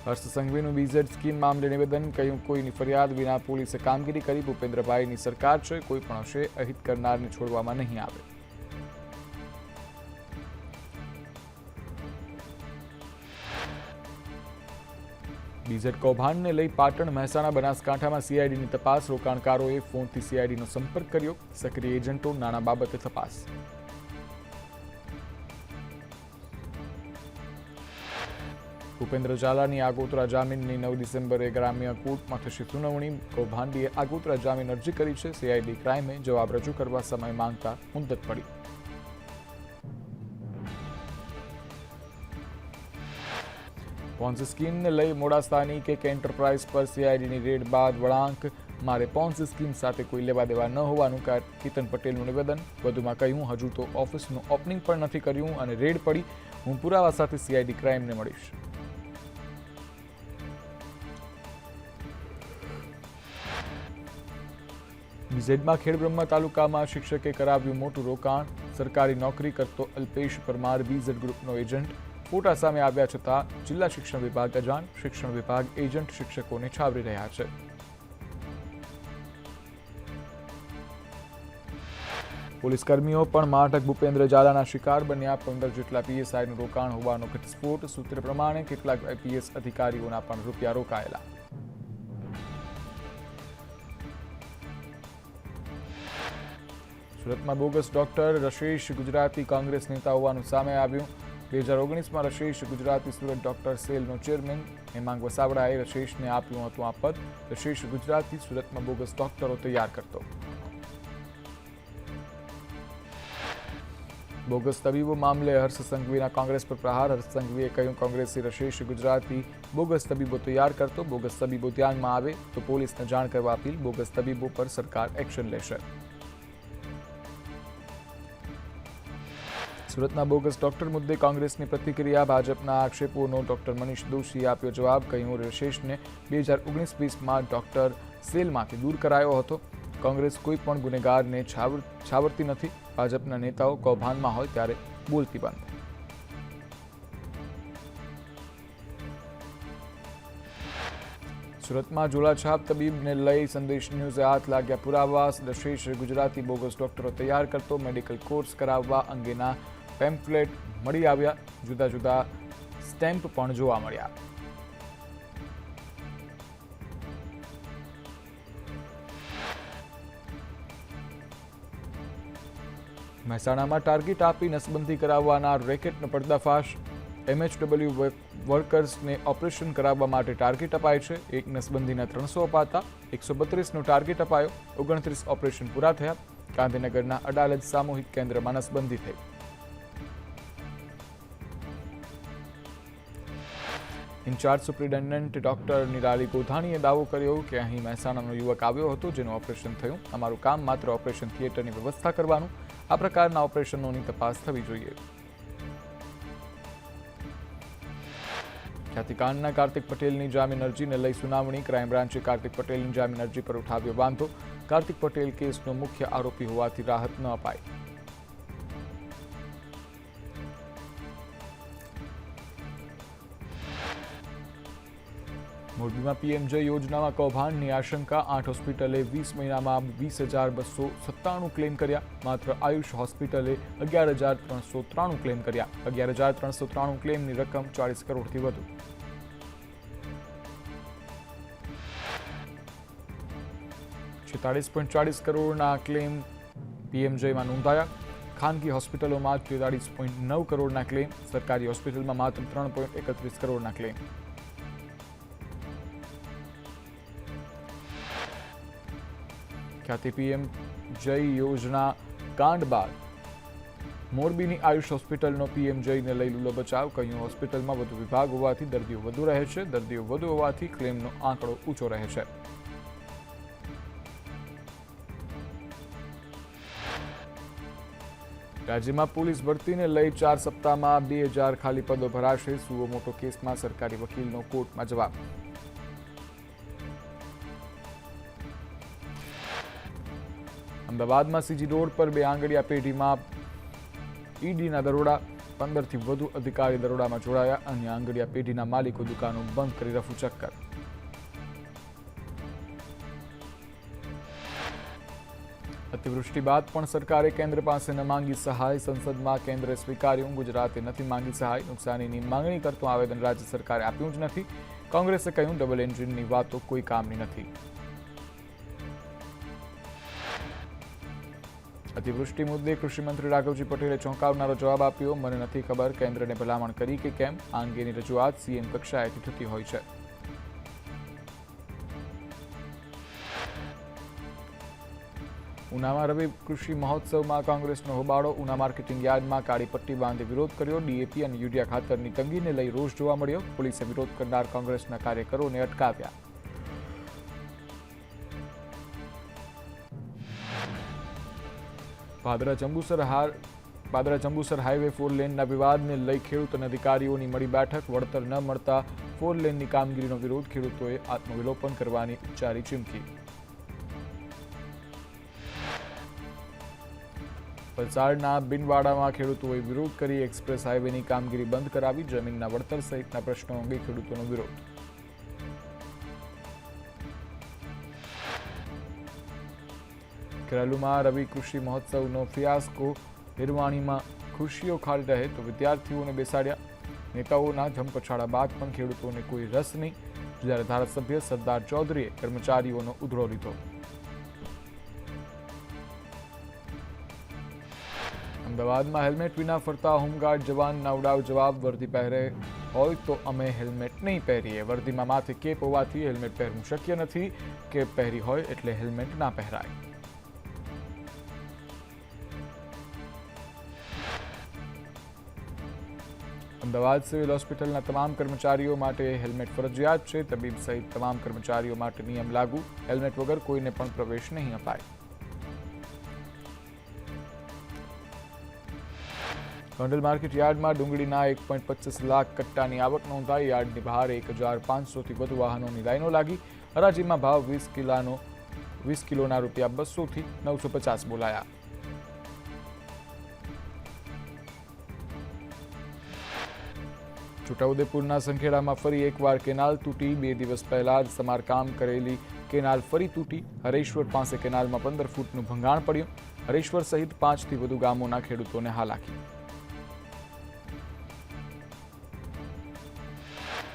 હર્ષ સંઘવીનું BZ scheme મામલે નિવેદન, કહ્યું કોઈની ફરિયાદ વિના પોલીસે કામગીરી કરી. ભૂપેન્દ્રભાઈની સરકાર છે, કોઈ પણ હશે અહિત કરનારને છોડવામાં નહીં આવે. બીઝેડ કૌભાંડને લઈ પાટણ, મહેસાણા, બનાસકાંઠામાં સીઆઈડીની તપાસ. રોકાણકારોએ ફોનથી સીઆઈડીનો સંપર્ક કર્યો. સક્રિય એજન્ટો નાણાં બાબતે તપાસ. ભૂપેન્દ્ર ઝાલાની આગોતરા જામીનની 9 ડિસેમ્બરે ગ્રામ્ય કોર્ટમાં થશે સુનાવણી. કૌભાંડીએ આગોતરા જામીન અરજી કરી છે. સીઆઈડી ક્રાઇમે જવાબ રજૂ કરવા સમય માંગતા મુદત પડી. પોન્ઝી સ્કીમને લઈ મોડાસાની કેક એન્ટરપ્રાઇઝ પર સીઆઈડીની રેડ બાદ વળાંક. મારે પોન્ઝી સ્કીમ સાથે કોઈ લેવા દેવા ન હોવાનું કેતન પટેલનું નિવેદન. વધુમાં કહ્યું, હજુ તો ઓફિસનું ઓપનિંગ પણ નથી કર્યું અને રેડ પડી. હું પુરાવા સાથે સીઆઈડી ક્રાઇમને મળીશ. બીઝેડમાં ખેડબ્રહ્મા તાલુકામાં શિક્ષકે કરાવ્યું મોટું રોકાણ. સરકારી નોકરી કરતો અલ્પેશ પરમાર બીઝેડ ગ્રુપનો એજન્ટ. ફોટા સામે આવ્યા છતાં જિલ્લા શિક્ષણ વિભાગ અજાણ. શિક્ષણ વિભાગ એજન્ટ શિક્ષકોને છાવરી રહ્યા છે. પોલીસ કર્મીઓ પણ માઠક ભૂપેન્દ્ર ઝાલાના શિકાર બન્યા. 15 જેટલા પીએસઆઈનું રોકાણ હોવાનો ઘટસ્ફોટ. સૂત્ર પ્રમાણે કેટલાક આઈપીએસ અધિકારીઓના પણ રૂપિયા રોકાયેલા. સુરતમાં બોગસ ડોક્ટર રશેષ ગુજરાતી કોંગ્રેસ નેતા હોવાનું સામે આવ્યું. 2019માં રશેષ ગુજરાતી સુરત ડોક્ટર સેલનો ચેરમેન. હેમાંગ વસાવડાએ રશેષને આપ્યું હતું આ પદ. રશેષ ગુજરાતી સુરતમાં બોગસ ડોક્ટરો તૈયાર કરતો. બોગસ તબીબો મામલે હર્ષ સંઘવીના કોંગ્રેસ પર પ્રહાર. હર્ષ સંઘવીએ કહ્યું, કોંગ્રેસી રશેષ ગુજરાતી બોગસ તબીબો તૈયાર કરતો. બોગસ તબીબો ધ્યાનમાં આવે તો પોલીસને જાણ કરવા અપીલ. બોગસ તબીબો પર સરકાર એક્શન લેશે. સુરતના બોગસ ડોક્ટર મુદ્દે કોંગ્રેસની પ્રતિક્રિયા. ભાજપના આક્ષેપોનો ડોક્ટર મનીષ દોશીએ આપ્યો જવાબ. કહ્યું, રશેષને 2019-20માં ડોક્ટર સેલમાંથી દૂર કરાયો હતો. કોંગ્રેસ કોઈ પણ ગુનેગારને છાવરતી નથી. ભાજપના નેતાઓ કૌભાંડમાં હોય ત્યારે બોલતી બંધ. સુરતમાં ઝોલાછાપ તબીબને લઈ સંદેશ ન્યૂઝે હાથ લાગ્યા પુરાવા. રશેષ ગુજરાતી બોગસ ડોક્ટરો તૈયાર કરતો. મેડિકલ કોર્સ કરાવવા અંગેના પેમ્ફલેટ મળી આવ્યા. જુદા જુદા સ્ટેમ્પ પણ જોવા મળ્યા. મહેસાણામાં ટાર્ગેટ આપી નસબંધી કરાવવાના રેકેટનો પર્દાફાશ. MHW વર્કર્સને ઓપરેશન કરાવવા માટે ટાર્ગેટ અપાય છે. એક નસબંધીના 300 અપાતા 132નો ટાર્ગેટ અપાયો. 29 ઓપરેશન પૂરા થયા. ગાંધીનગરના અડાલજ સામૂહિક કેન્દ્રમાં નસબંધી થઈ. ઇન્ચાર્જ સુપ્રિન્ટેન્ડન્ટ ડોક્ટર નિરાલી ગોધાણીએ દાવો કર્યો કે અહીં મહેસાણાનો યુવક આવ્યો હતો જેનું ઓપરેશન થયું. અમારું કામ માત્ર ઓપરેશન થિયેટરની વ્યવસ્થા કરવાનું. આ પ્રકારના ઓપરેશનોની તપાસ થવી જોઈએ. ખ્યાતિકાંડના કાર્તિક પટેલની જામીન અરજીને લઈ સુનાવણી. ક્રાઇમ બ્રાન્ચે કાર્તિક પટેલની જામીન અરજી પર ઉઠાવ્યો વાંધો. કાર્તિક પટેલ કેસનો મુખ્ય આરોપી હોવાથી રાહત ન અપાય. મોરબીમાં પીએમજય યોજનામાં કૌભાંડની આશંકા. 8 હોસ્પિટલે 20 મહિનામાં 20,297 ક્લેમ કર્યા. માત્ર આયુષ હોસ્પિટલે 11,393 ક્લેમ કર્યા. 11,393 ક્લેમની રકમ 40 કરોડથી વધુ. ₹46.40 કરોડના ક્લેમ પીએમજયમાં નોંધાયા. ખાનગી હોસ્પિટલોમાં 43.9 કરોડના ક્લેમ. સરકારી હોસ્પિટલમાં માત્ર 3.31 કરોડના ક્લેમ. ખ્યાતિ પીએમજય યોજના કાંડ બાદ મોરબીની આયુષ હોસ્પિટલનો પીએમજયને લઈ લૂલો બચાવ. કહ્યું, હોસ્પિટલમાં વધુ વિભાગ હોવાથી દર્દીઓ વધુ રહે છે. દર્દીઓ વધુ હોવાથી ક્લેમનો આંકડો ઊંચો રહે છે. રાજ્યમાં પોલીસ ભરતીને લઈ 4 સપ્તાહમાં 2000 ખાલી પદો ભરાશે. સુઓ મોટો કેસમાં સરકારી વકીલનો કોર્ટમાં જવાબ. અમદાવાદમાં સીજી રોડ પર 2 આંગળીયા પેઢીમાં ઈડીના દરોડા. 15થી વધુ અધિકારી દરોડામાં જોડાયા. અન્ય આંગડિયા પેઢીના માલિકો દુકાનો બંધ કરી રફુ ચક્કર. અતિવૃષ્ટિ બાદ પણ સરકારે કેન્દ્ર પાસે ન માંગી સહાય. સંસદમાં કેન્દ્રે સ્વીકાર્યું, ગુજરાતે નથી માંગી સહાય. નુકસાનીની માંગણી કરતું આવેદન રાજ્ય સરકારે આપ્યું જ નથી. કોંગ્રેસે કહ્યું, ડબલ એન્જિનની વાતો કોઈ કામની નથી. અતિવૃષ્ટિ મુદ્દે કૃષિમંત્રી રાઘવજી પટેલે ચોંકાવનારો જવાબ આપ્યો. મને નથી ખબર કેન્દ્રને ભલામણ કરી કે કેમ. આ અંગેની રજૂઆત સીએમ કક્ષાએથી થતી હોય છે. ઉનામાં રવિ કૃષિ મહોત્સવમાં કોંગ્રેસનો હોબાળો. ઉના માર્કેટિંગ યાર્ડમાં કાળી પટ્ટી બાંધી વિરોધ કર્યો. ડીએપી અને યુરિયા ખાતરની તંગીને લઈ રોષ જોવા મળ્યો. પોલીસે વિરોધ કરનાર કોંગ્રેસના કાર્યકરોને અટકાવ્યા. પાદરા જંબુસર હાઈવે 4 લેનના વિવાદને લઈ ખેડૂત અને અધિકારીઓની મળી બેઠક. વળતર ન મળતા 4 લેનની કામગીરીનો વિરોધ. ખેડૂતોએ આત્મવિલોપન કરવાની ઉચ્ચારી ચીમકી. વલસાડના બિનવાડામાં ખેડૂતોએ વિરોધ કરી એક્સપ્રેસ હાઈવેની કામગીરી બંધ કરાવી. જમીનના વળતર સહિતના પ્રશ્નો અંગે ખેડૂતોનો વિરોધ. ખેરાલુમાં રવિ કૃષિ મહોત્સવનો ફિયાસ્કો. નિર્વાણીમાં ખુરશીઓ ખાલી રહે તો વિદ્યાર્થીઓને બેસાડ્યા. નેતાઓના ધમપછાડા બાદ પણ ખેડૂતોને કોઈ રસ નહીં. જ્યારે ધારાસભ્ય સરદાર ચૌધરીએ કર્મચારીઓનો ઉધડો લીધો. અમદાવાદમાં હેલ્મેટ વિના ફરતા હોમગાર્ડ જવાનના ઉડાવ જવાબ. વર્દી પહેરે હોય તો અમે હેલ્મેટ નહીં પહેરીએ. વર્દીમાં માથે કેપ હોવાથી હેલ્મેટ પહેરવું શક્ય નથી. કેપ પહેરી હોય એટલે હેલ્મેટ ના પહેરાય. અમદાવાદ સિવિલ હોસ્પિટલના તમામ કર્મચારીઓ માટે હેલ્મેટ ફરજિયાત છે. તબીબ સહિત તમામ કર્મચારીઓ માટે નિયમ લાગુ. હેલ્મેટ વગર કોઈને પણ પ્રવેશ નહીં અપાય. ગોંડલ માર્કેટ યાર્ડમાં ડુંગળીના 1.25 લાખ કટ્ટાની આવક નોંધાઈ. યાર્ડની બહાર 1500થી વધુ વાહનોની લાઈનો લાગી. હરાજીમાં ભાવ 20 કિલોના રૂપિયા 200થી 950 બોલાયા. છોટાઉદેપુરના સંખેડામાં ફરી એકવાર કેનાલ તૂટી. 2 દિવસ પહેલા જ સમારકામ કરેલી કેનાલ ફરી તૂટી. હરેશ્વર પાસે કેનાલમાં 15 ફૂટનું ભંગાણ પડ્યું. હરેશ્વર સહિત 5થી વધુ ગામોના ખેડૂતોને હાલાકી.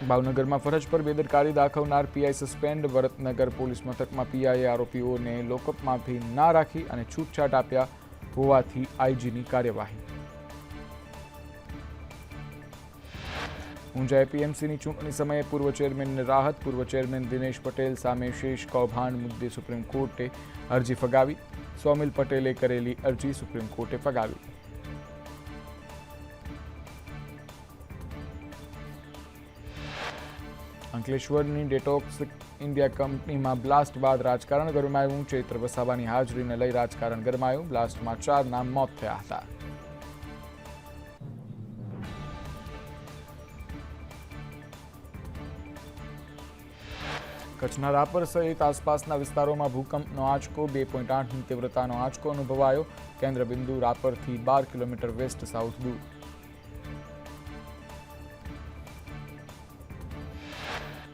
ભાવનગરમાં ફરજ પર બેદરકારી દાખવનાર પીઆઈ સસ્પેન્ડ. ભરતનગર પોલીસ મથકમાં પીઆઈએ આરોપીઓને લોકઅપમાંથી ના રાખી અને છૂટછાટ આપ્યા હોવાથી આઈજીની કાર્યવાહી. ઊંઝા એપીએમસીની ચૂંટણી સમયે પૂર્વ ચેરમેનને રાહત. પૂર્વ ચેરમેન દિનેશ પટેલ સામે શેષ કૌભાંડ મુદ્દે સુપ્રીમ કોર્ટે અરજી ફગાવી. સોમિલ પટેલે કરેલી અરજી સુપ્રીમ કોર્ટે ફગાવી. અંકલેશ્વરની ડેટોક્સ ઇન્ડિયા કંપનીમાં બ્લાસ્ટ બાદ રાજકારણ ગરમાયું. ચૈત્ર વસાવાની હાજરીને લઈ રાજકારણ ગરમાયું. બ્લાસ્ટમાં 4ના મોત થયા હતા. કચ્છના રાપર સહિત આસપાસના વિસ્તારોમાં ભૂકંપનો આંચકો. 2.8ની તીવ્રતાનો આંચકો અનુભવાયો. કેન્દ્ર બિંદુ રાપરથી 12 કિલોમીટર વેસ્ટ સાઉથ દૂર.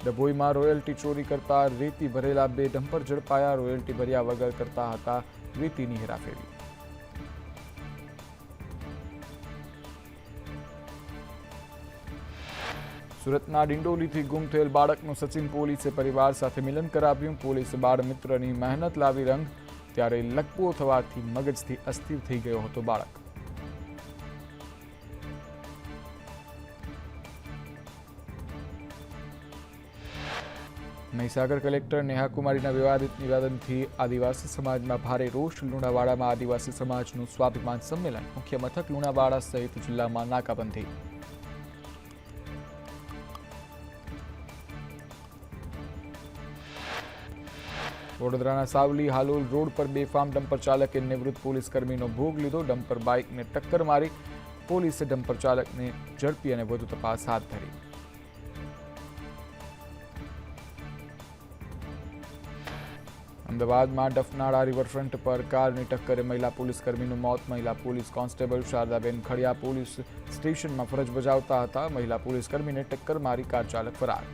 ડભોઈમાં રોયલ્ટી ચોરી કરતા રેતી ભરેલા 2 ડમ્પર ઝડપાયા. રોયલ્ટી ભર્યા વગર કરતા હતા રેતીની હેરાફેરી. સુરતના ડિંડોલીથી ગુમ થયેલ બાળકનું સચિન પોલીસે પરિવાર સાથે મિલન કરાવ્યું. પોલીસે બાળ મિત્રની મહેનત લાવી રંગ. ત્યારે લકવો થવાથી મગજથી અસ્થિર થઈ ગયો હતો બાળક. મહીસાગર કલેક્ટર નેહાકુમારીના વિવાદિત નિવેદનથી આદિવાસી સમાજમાં ભારે રોષ. લુણાવાડામાં આદિવાસી સમાજનું સ્વાભિમાન સંમેલન. મુખ્ય મથક લુણાવાડા સહિત જિલ્લામાં નાકાબંધી. વડોદરાના સાવલી હાલોલ રોડ પર બેફામ ડમ્પર ચાલકે નિવૃત્ત પોલીસ કર્મીનો ભોગ લીધો. ડમ્પર બાઇકને ટક્કર મારી. પોલીસે ડમ્પર ચાલકને ઝડપી અને વધુ તપાસ હાથ ધરી. અમદાવાદમાં ડફનાળા રિવરફ્રન્ટ પર કારની ટક્કરે મહિલા પોલીસકર્મીનું મોત. મહિલા police constable Shardaben Khadiya police સ્ટેશનમાં ફરજ બજાવતા હતા. મહિલા પોલીસકર્મીને ટક્કર મારી કાર ચાલક ફરાર.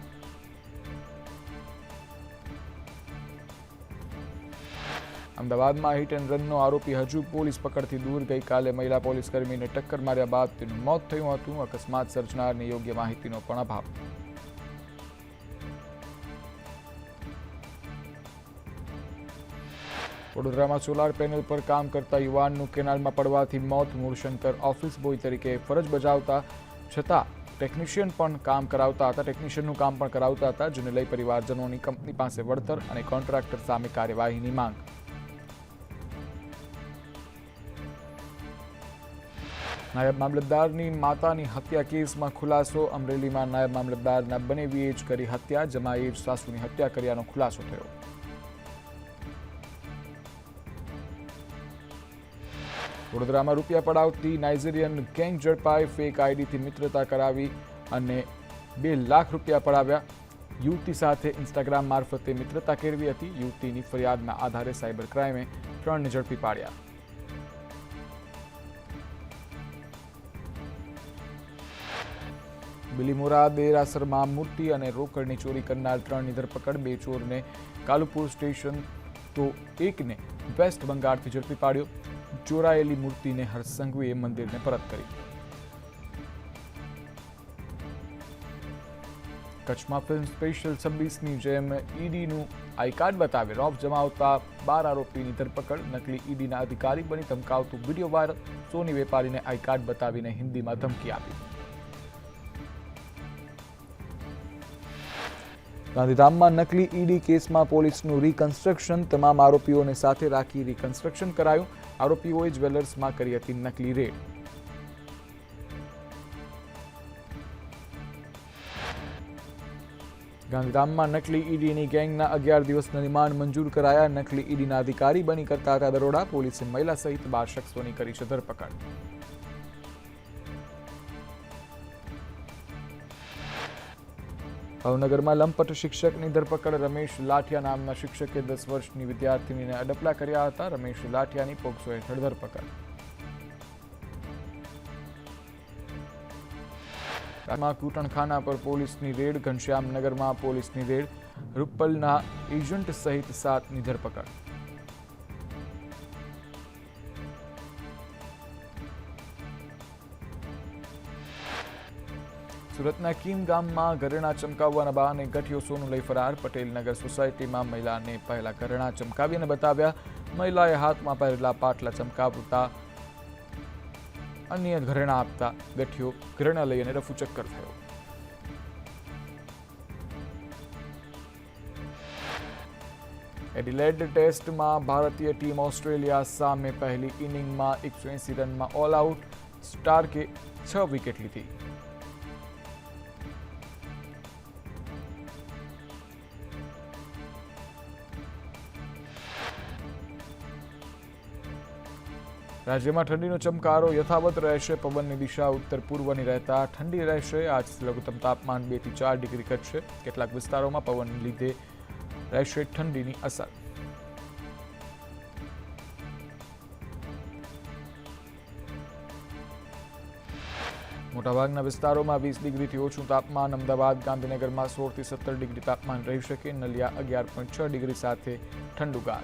અમદાવાદમાં હિટ એન્ડ રનનો આરોપી હજુ પોલીસ પકડથી દૂર. ગઈકાલે મહિલા પોલીસકર્મીને ટક્કર માર્યા બાદ તેનું મોત થયું હતું. અકસ્માત સર્જનારની યોગ્ય માહિતીનો પણ અભાવ. વડોદરામાં સોલાર પેનલ પર કામ કરતા યુવાનનું કેનાલમાં પડવાથી મોત. મૂળશંકર ઓફિસ બોય તરીકે ફરજ બજાવતા છતાં ટેકનિશિયનનું કામ કરાવતા હતા, જેને લઈ પરિવારજનોની કંપની પાસે વળતર અને કોન્ટ્રાક્ટર સામે કાર્યવાહીની માંગ. નાયબ મામલતદારની માતાની હત્યા કેસમાં ખુલાસો. અમરેલીમાં નાયબ મામલતદારના બનેવીએ જ કરી હત્યા. જમાઈએ જ સાસુની હત્યા કર્યાનો ખુલાસો થયો. વડોદરામાં રૂપિયા પડાવતી નાઇજીરિયન ગેંગ ઝડપાઈ. ફેક આઈડીથી મિત્રતા કરાવી અને 2 લાખ રૂપિયા પડાવ્યા. યુવતી સાથે ઇન્સ્ટાગ્રામ મારફતે મિત્રતા કેળવી હતી. યુવતીની ફરિયાદના આધારે સાયબર ક્રાઇમે 3ને ઝડપી પાડ્યા. બિલીમોરા દેરાસરમાં મૂર્તિ અને રોકડની ચોરી કરનાર 3ની ધરપકડ. 2 ચોરને કાલુપુર સ્ટેશન તો 1ને વેસ્ટ બંગાળથી ઝડપી પાડ્યો. ચોરાયેલી મૂર્તિને હરસંઘવીએ મંદિરને પરત કરી. કચ્છમાં ફિલ્મ સ્પેશિયલ 26ની જેમ ઈડીનું આઈ કાર્ડ બતાવી રોફ જમાવતા 12 આરોપીની ધરપકડ. નકલી ઈડીના અધિકારી બની ધમકાવતું વિડીયો વાયરલ. સોની વેપારીને આઈ કાર્ડ બતાવીને હિન્દીમાં ધમકી આપી. ગાંધીધામમાં નકલી ઈડી કેસમાં પોલીસનું રિકન્સ્ટ્રક્શન. તમામ આરોપીઓને સાથે રાખી રિકન્સ્ટ્રક્શન કરાયું. આરોપીઓએ જ્વેલર્સમાં કરી હતી નકલી રેડ. ગાંધીધામમાં નકલી ઈડીની ગેંગના 11 દિવસના રિમાન્ડ મંજૂર કરાયા. નકલી ઈડીના અધિકારી બની કરતા હતા દરોડા. પોલીસે મહિલા સહિત 12 શખ્સોની કરી છે ધરપકડ. ભાવનગરમાં લંપટ શિક્ષકની ધરપકડ. રમેશ લાઠિયા નામના શિક્ષકે 10 વર્ષની વિદ્યાર્થીનીને અડપલા કર્યા હતા. રમેશ લાઠિયાની પોક્સો હેઠળ ધરપકડ. કૂટણખાના પર પોલીસની રેડ. ઘનશ્યામનગરમાં પોલીસની રેડ. રૂપલના એજન્ટ સહિત 7ની ધરપકડ. સુરતના કીમ ગામમાં ઘરેણાં ચમકાવવાના બહાને ગઠિયો સોનું લઈ ફરાર. પટેલનગર સોસાયટીમાં મહિલાને પહેલા ઘરેણાં ચમકાવીને બતાવ્યા. મહિલાએ હાથમાં પહેરેલા પાટલા ચમકાવતા અન્ય ઘરેણાં આપતા ગઠિયો ઘરેણાં લઈ અને રફુચક્કર થયો. એડિલેડ ટેસ્ટમાં ભારતીય ટીમ ઓસ્ટ્રેલિયા સામે પહેલી ઇનિંગમાં 180 રનમાં ઓલ આઉટ. સ્ટાર્કે 6 વિકેટ લીધી. રાજ્યમાં ઠંડીનો ચમકારો યથાવત રહેશે. પવનની દિશા ઉત્તર પૂર્વની રહેતા ઠંડી રહેશે. આજથી લઘુત્તમ તાપમાન 2 થી 4 ડિગ્રી ઘટશે. કેટલાક વિસ્તારોમાં પવનને લીધે રહેશે ઠંડીની અસર. મોટાભાગના વિસ્તારોમાં 20 ડિગ્રીથી ઓછું તાપમાન. અમદાવાદ, ગાંધીનગરમાં 16 થી 17 ડિગ્રી તાપમાન રહી શકે. નલિયા 11.6 ડિગ્રી સાથે ઠંડુગાર.